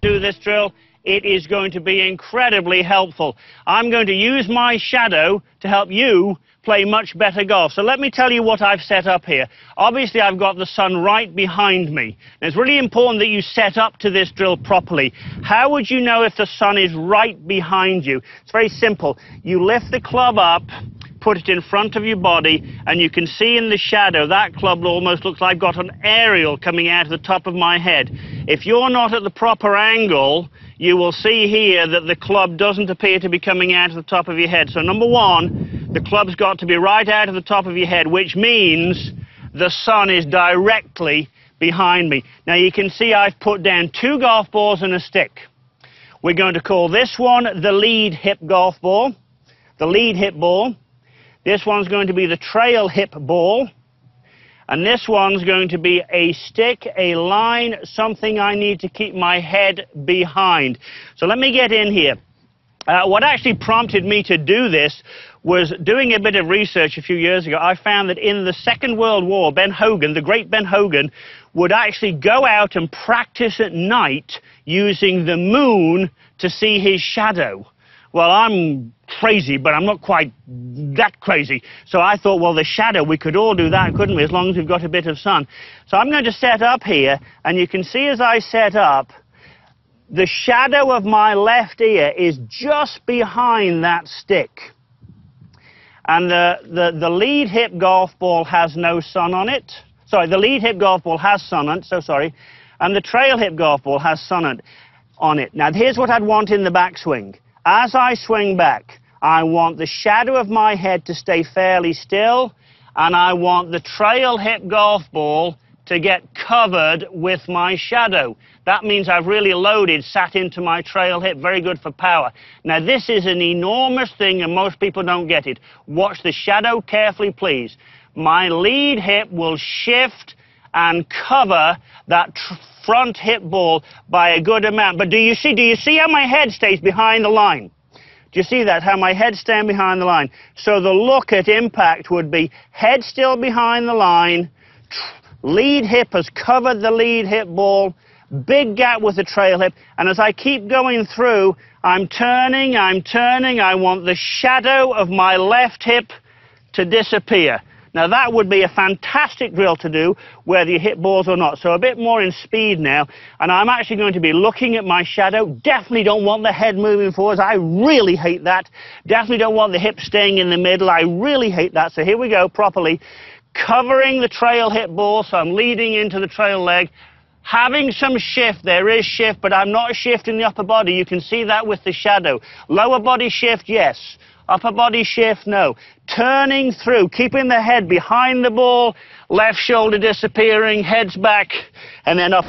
Do this drill, it is going to be incredibly helpful. I'm going to use my shadow to help you play much better golf. So let me tell you what I've set up here. Obviously, I've got the sun right behind me. And it's really important that you set up to this drill properly. How would you know if the sun is right behind you? It's very simple. You lift the club up, put it in front of your body, and you can see in the shadow that club almost looks like I've got an aerial coming out of the top of my head. If you're not at the proper angle, you will see here that the club doesn't appear to be coming out of the top of your head. So number one, the club's got to be right out of the top of your head, which means the sun is directly behind me. Now you can see I've put down 2 golf balls and a stick. We're going to call this one the lead hip golf ball, the lead hip ball. This one's going to be the trail hip ball. And this one's going to be a stick, a line, something I need to keep my head behind. So let me get in here. What actually prompted me to do this was doing a bit of research a few years ago. I found that in the Second World War, Ben Hogan, the great Ben Hogan, would actually go out and practice at night using the moon to see his shadow. Well, I'm crazy, but I'm not quite that crazy. So I thought, well, the shadow, we could all do that, couldn't we, as long as we've got a bit of sun. So I'm going to set up here, and you can see as I set up, the shadow of my left ear is just behind that stick. And the lead hip golf ball has no sun on it. Sorry, the lead hip golf ball has sun on it, so sorry. And the trail hip golf ball has sun on it. Now, here's what I'd want in the backswing. As I swing back, I want the shadow of my head to stay fairly still, and I want the trail hip golf ball to get covered with my shadow. That means I've really loaded, sat into my trail hip, very good for power. Now, this is an enormous thing, and most people don't get it. Watch the shadow carefully, please. My lead hip will shift and cover that front hip ball by a good amount. But do you see how my head stays behind the line? Do you see that, how my head's staying behind the line? So the look at impact would be head still behind the line, lead hip has covered the lead hip ball, big gap with the trail hip, and as I keep going through, I'm turning, I want the shadow of my left hip to disappear. Now, that would be a fantastic drill to do, whether you hit balls or not. So a bit more in speed now, and I'm actually going to be looking at my shadow. Definitely don't want the head moving forwards. I really hate that. Definitely don't want the hip staying in the middle. I really hate that. So here we go, properly. Covering the trail hip ball, so I'm leading into the trail leg. Having some shift, there is shift, but I'm not shifting the upper body. You can see that with the shadow. Lower body shift, yes. Upper body shift, no. Turning through, keeping the head behind the ball, left shoulder disappearing, head's back, and then up